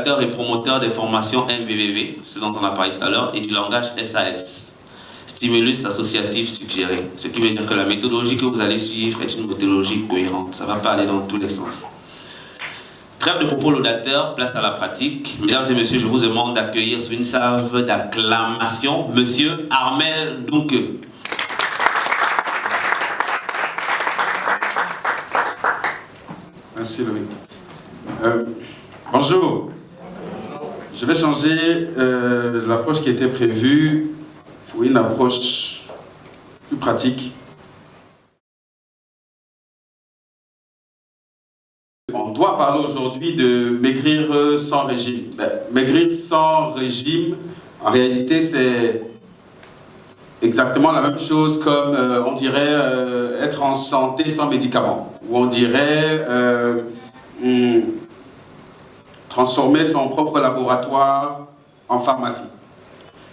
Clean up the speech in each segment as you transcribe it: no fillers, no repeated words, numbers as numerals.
fondateur et promoteur des formations MVVV, ce dont on a parlé tout à l'heure, et du langage SAS, Stimulus Associatif Suggéré. Ce qui veut dire que la méthodologie que vous allez suivre est une méthodologie cohérente. Ça ne va pas aller dans tous les sens. Trêve de propos laudateurs, place à la pratique. Mesdames et messieurs, je vous demande d'accueillir sous une salve d'acclamation Monsieur Armel Dunque. Merci Loïc. Bonjour. Je vais changer l'approche qui était prévue pour une approche plus pratique. On doit parler aujourd'hui de maigrir sans régime. Maigrir sans régime, en réalité, c'est exactement la même chose comme, on dirait, être en santé sans médicaments. Ou on dirait transformer son propre laboratoire en pharmacie.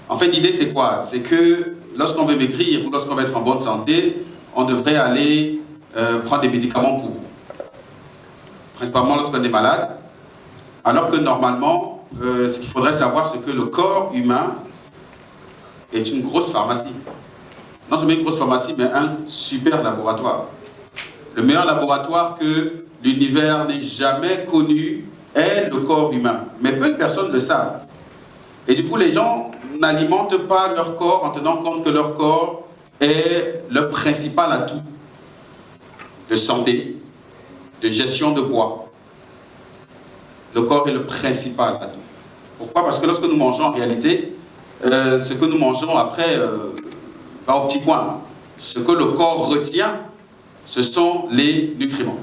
En fait, l'idée, c'est quoi? C'est que lorsqu'on veut maigrir ou lorsqu'on veut être en bonne santé, on devrait aller prendre des médicaments pour. Principalement lorsqu'on est malade. Alors que normalement, ce qu'il faudrait savoir, c'est que le corps humain est une grosse pharmacie. Non seulement une grosse pharmacie, mais un super laboratoire. Le meilleur laboratoire que l'univers n'ait jamais connu est le corps humain. Mais peu de personnes le savent. Et du coup, les gens n'alimentent pas leur corps en tenant compte que leur corps est leur principal atout de santé, de gestion de poids. Le corps est le principal atout. Pourquoi? Parce que lorsque nous mangeons, en réalité, ce que nous mangeons après va au petit coin. Ce que le corps retient, ce sont les nutriments.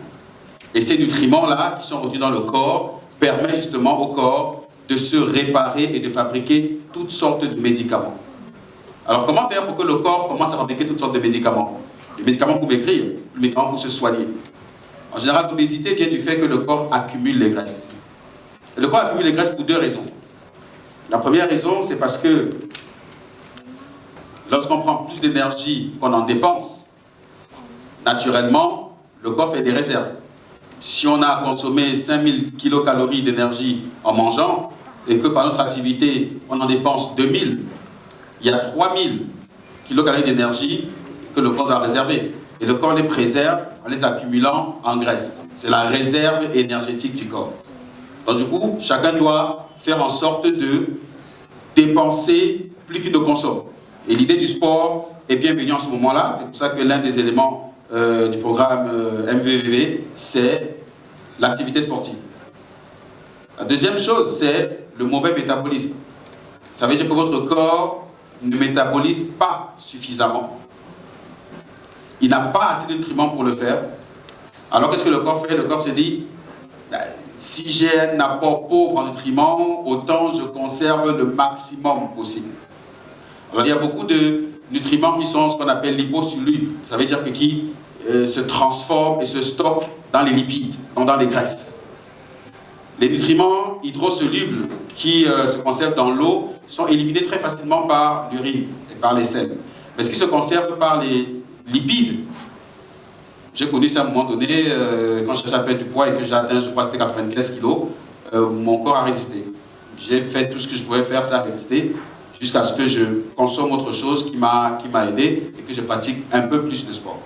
Et ces nutriments-là, qui sont retenus dans le corps, permettent justement au corps de se réparer et de fabriquer toutes sortes de médicaments. Alors comment faire pour que le corps commence à fabriquer toutes sortes de médicaments? Des médicaments pour maigrir, des médicaments pour se soigner. En général, l'obésité vient du fait que le corps accumule les graisses. Et le corps accumule les graisses pour deux raisons. La première raison, c'est parce que lorsqu'on prend plus d'énergie qu'on en dépense, naturellement, le corps fait des réserves. Si on a consommé 5000 kilocalories d'énergie en mangeant, et que par notre activité, on en dépense 2000, il y a 3000 kilocalories d'énergie que le corps doit réserver. Et le corps les préserve en les accumulant en graisse. C'est la réserve énergétique du corps. Donc du coup, chacun doit faire en sorte de dépenser plus qu'il ne consomme. Et l'idée du sport est bienvenue en ce moment-là. C'est pour ça que l'un des éléments du programme MVVV, c'est l'activité sportive. La deuxième chose, c'est le mauvais métabolisme. Ça veut dire que votre corps ne métabolise pas suffisamment. Il n'a pas assez de nutriments pour le faire. Alors qu'est-ce que le corps fait? Le corps se dit, si j'ai un apport pauvre en nutriments, autant je conserve le maximum possible. Alors il y a beaucoup de nutriments qui sont ce qu'on appelle liposolubles. Ça veut dire que qui se transforment et se stockent dans les lipides, donc dans les graisses. Les nutriments hydrosolubles qui se conservent dans l'eau sont éliminés très facilement par l'urine et par les selles. Mais ce qui se conserve par les lipides, j'ai connu ça à un moment donné, quand je cherchais à perdre du poids et que j'ai atteint, je crois que c'était 95 kilos, mon corps a résisté. J'ai fait tout ce que je pouvais faire, ça a résisté, jusqu'à ce que je consomme autre chose qui m'a aidé et que je pratique un peu plus de sport.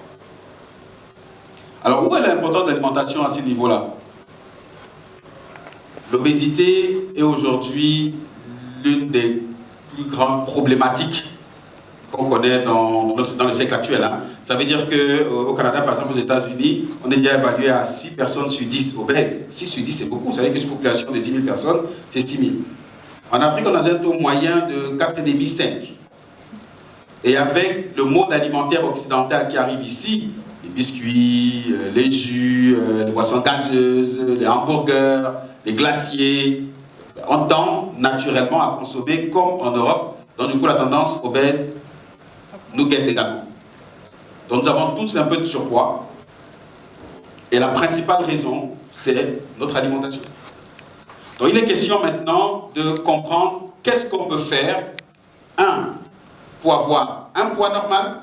Alors, où est l'importance de l'alimentation à ce niveau-là? L'obésité est aujourd'hui l'une des plus grandes problématiques qu'on connaît dans le siècle actuel. Hein. Ça veut dire qu'au Canada, par exemple, aux États-Unis, on est déjà évalué à 6 personnes sur 10 obèses. 6 sur 10, c'est beaucoup. Vous savez que sur une population de 10 000 personnes, c'est 6 000. En Afrique, on a un taux moyen de 4,5-5. Et avec le mode alimentaire occidental qui arrive ici, les biscuits, les jus, les boissons gazeuses, les hamburgers, les glaciers, on tend naturellement à consommer comme en Europe. Donc du coup, la tendance obèse nous guette également. Donc nous avons tous un peu de surpoids. Et la principale raison, c'est notre alimentation. Donc il est question maintenant de comprendre qu'est-ce qu'on peut faire, pour avoir un poids normal,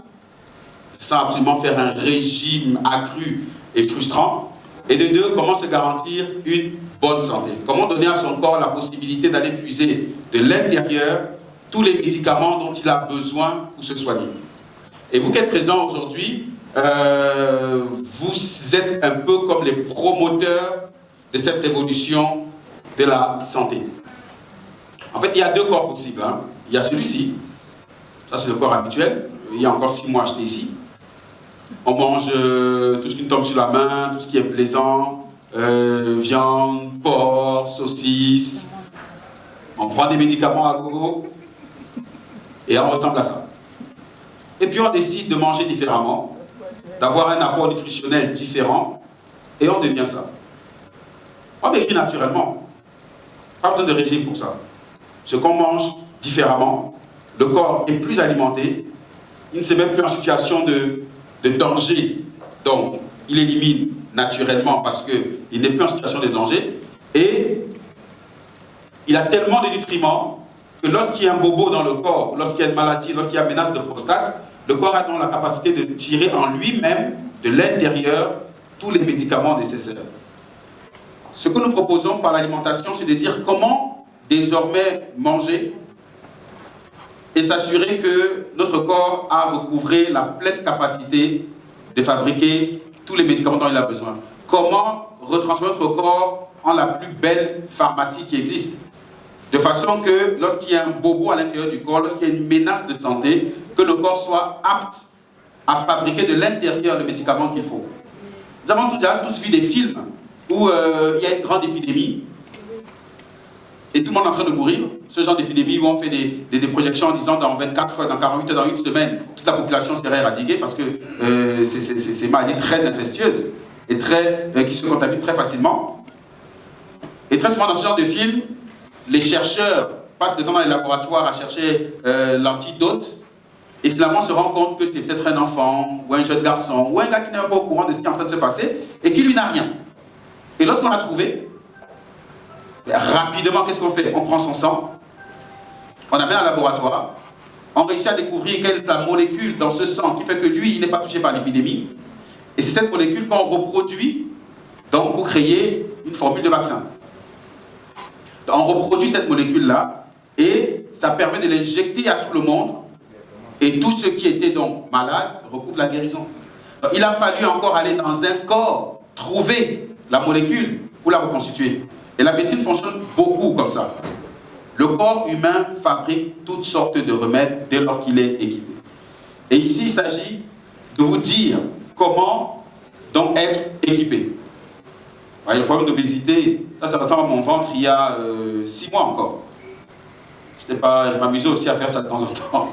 sans absolument faire un régime accru et frustrant, et de deux, comment se garantir une bonne santé? Comment donner à son corps la possibilité d'aller puiser de l'intérieur tous les médicaments dont il a besoin pour se soigner? Et vous qui êtes présents aujourd'hui, vous êtes un peu comme les promoteurs de cette révolution de la santé. En fait, il y a deux corps possibles. Hein. Il y a celui-ci, ça c'est le corps habituel, il y a encore 6 mois j'étais ici. On mange tout ce qui nous tombe sur la main, tout ce qui est plaisant, viande, porc, saucisses. On prend des médicaments à gogo et on ressemble à ça. Et puis on décide de manger différemment, d'avoir un apport nutritionnel différent, et on devient ça. On maigrit naturellement. Pas besoin de régime pour ça. Ce qu'on mange différemment, le corps est plus alimenté, il ne se met plus en situation de danger, donc il élimine naturellement parce qu'il n'est plus en situation de danger, et il a tellement de nutriments que lorsqu'il y a un bobo dans le corps, lorsqu'il y a une maladie, lorsqu'il y a une menace de prostate, le corps a donc la capacité de tirer en lui-même, de l'intérieur, tous les médicaments nécessaires. Ce que nous proposons par l'alimentation, c'est de dire comment désormais manger et s'assurer que notre corps a recouvré la pleine capacité de fabriquer tous les médicaments dont il a besoin. Comment retransformer notre corps en la plus belle pharmacie qui existe, de façon que lorsqu'il y a un bobo à l'intérieur du corps, lorsqu'il y a une menace de santé, que le corps soit apte à fabriquer de l'intérieur le médicament qu'il faut. Nous avons tous vu des films où il y a une grande épidémie et tout le monde est en train de mourir. Ce genre d'épidémie où on fait des projections en disant dans 24 heures, dans 48 heures, dans une semaine, toute la population serait éradiquée parce que c'est une maladie très infectieuse et qui se contamine très facilement. Et très souvent dans ce genre de film, les chercheurs passent le temps dans les laboratoires à chercher l'antidote et finalement se rendent compte que c'est peut-être un enfant ou un jeune garçon ou un gars qui n'est même pas au courant de ce qui est en train de se passer et qui lui n'a rien. Et lorsqu'on l'a trouvé, rapidement, qu'est-ce qu'on fait? On prend son sang, on amène à un laboratoire, on réussit à découvrir quelle est la molécule dans ce sang qui fait que lui, il n'est pas touché par l'épidémie. Et c'est cette molécule qu'on reproduit donc, pour créer une formule de vaccin. On reproduit cette molécule-là et ça permet de l'injecter à tout le monde et tous ceux qui étaient donc malades recouvrent la guérison. Donc, il a fallu encore aller dans un corps, trouver la molécule pour la reconstituer. Et la médecine fonctionne beaucoup comme ça. Le corps humain fabrique toutes sortes de remèdes dès lors qu'il est équipé. Et ici, il s'agit de vous dire comment donc être équipé. Le problème d'obésité, ça ressemble à mon ventre il y a 6 mois encore. Je m'amusais aussi à faire ça de temps en temps.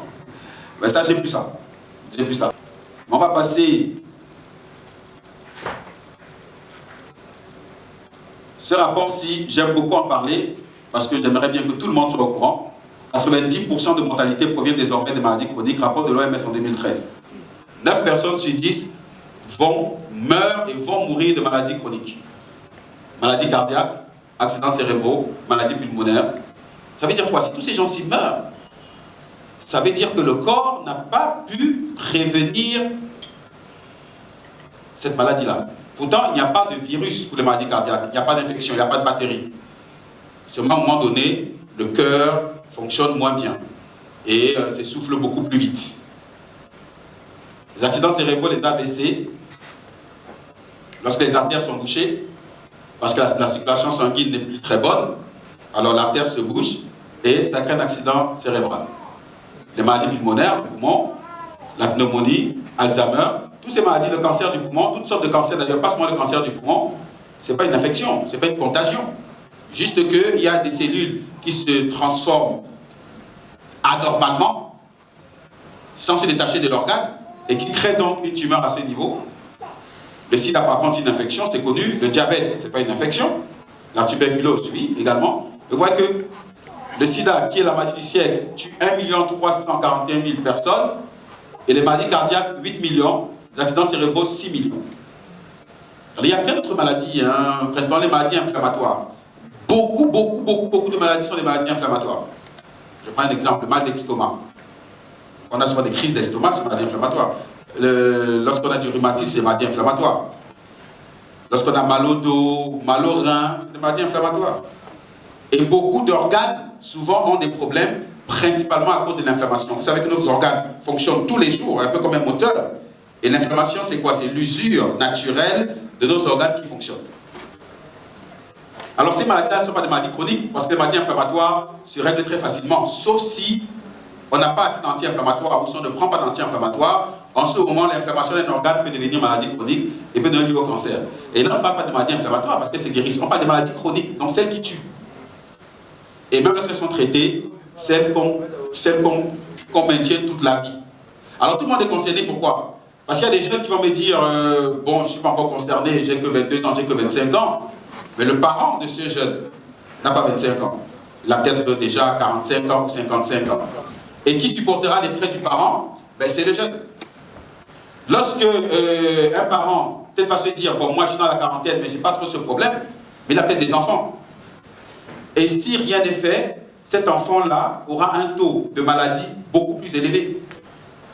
Mais ça, j'ai plus ça. J'ai plus ça. On va passer. Ce rapport-ci, j'aime beaucoup en parler parce que j'aimerais bien que tout le monde soit au courant. 90% de mortalité provient désormais des maladies chroniques, rapport de l'OMS en 2013. 9 personnes sur 10 meurent et vont mourir de maladies chroniques. Maladies cardiaques, accidents cérébraux, maladies pulmonaires. Ça veut dire quoi? Si tous ces gens-ci meurent, ça veut dire que le corps n'a pas pu prévenir cette maladie-là. Pourtant, il n'y a pas de virus pour les maladies cardiaques, il n'y a pas d'infection, il n'y a pas de bactéries. Seulement, à un moment donné, le cœur fonctionne moins bien et s'essouffle beaucoup plus vite. Les accidents cérébraux, les AVC, lorsque les artères sont bouchées, parce que la circulation sanguine n'est plus très bonne, alors l'artère se bouche et ça crée un accident cérébral. Les maladies pulmonaires, le poumon, la pneumonie, Alzheimer, toutes ces maladies, le cancer du poumon, toutes sortes de cancers, d'ailleurs pas seulement le cancer du poumon, ce n'est pas une infection, ce n'est pas une contagion. Juste qu'il y a des cellules qui se transforment anormalement, sans se détacher de l'organe, et qui créent donc une tumeur à ce niveau. Le sida, par contre, c'est une infection, c'est connu. Le diabète, ce n'est pas une infection. La tuberculose, oui, également. Vous voyez que le sida, qui est la maladie du siècle, tue 1 341 000 personnes, et les maladies cardiaques, 8 millions, les accidents cérébraux, 6 millions. Alors, il y a plein d'autres maladies, principalement les maladies inflammatoires. Beaucoup de maladies sont des maladies inflammatoires. Je prends un exemple, le mal d'estomac. On a souvent des crises d'estomac, c'est une maladie inflammatoire. Lorsqu'on a du rhumatisme, c'est une maladie inflammatoire. lorsqu'on a mal au dos, mal au rein, c'est des maladies inflammatoires. Et beaucoup d'organes, souvent, ont des problèmes, principalement à cause de l'inflammation. Vous savez que nos organes fonctionnent tous les jours, un peu comme un moteur. Et l'inflammation, c'est quoi? C'est l'usure naturelle de nos organes qui fonctionnent. Alors ces maladies-là ne sont pas des maladies chroniques, parce que les maladies inflammatoires se règlent très facilement, sauf si on n'a pas assez d'anti-inflammatoires, ou si on ne prend pas d'anti-inflammatoires. En ce moment, l'inflammation d'un organe peut devenir maladie chronique et peut donner lieu au cancer. Et là, on ne parle pas de maladies inflammatoires, parce que c'est guérissant. On parle de maladies chroniques, donc celles qui tuent. Et même lorsqu'elles sont traitées, celles qu'on maintient toute la vie. Alors tout le monde est concerné, pourquoi? Parce qu'il y a des jeunes qui vont me dire bon, je ne suis pas encore concerné, j'ai que 22 ans, j'ai que 25 ans. Mais le parent de ce jeune n'a pas 25 ans. Il a peut-être déjà 45 ans ou 55 ans. Et qui supportera les frais du parent? Ben, c'est le jeune. Lorsque un parent peut-être va se dire bon, moi je suis dans la quarantaine, mais je n'ai pas trop ce problème, mais il a peut-être des enfants. Et si rien n'est fait, cet enfant-là aura un taux de maladie beaucoup plus élevé.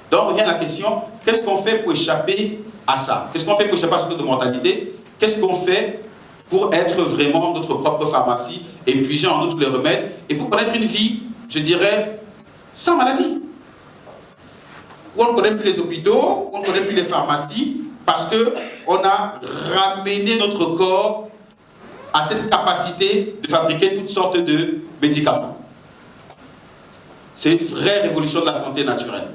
Donc revient la question, qu'est-ce qu'on fait pour échapper à ça? Qu'est-ce qu'on fait pour échapper à ce taux de mortalité? Qu'est-ce qu'on fait pour être vraiment notre propre pharmacie et puiser en nous tous les remèdes et pour connaître une vie, je dirais, sans maladie? Où on ne connaît plus les hôpitaux, où on ne connaît plus les pharmacies, parce qu'on a ramené notre corps à cette capacité de fabriquer toutes sortes de médicaments. C'est une vraie révolution de la santé naturelle.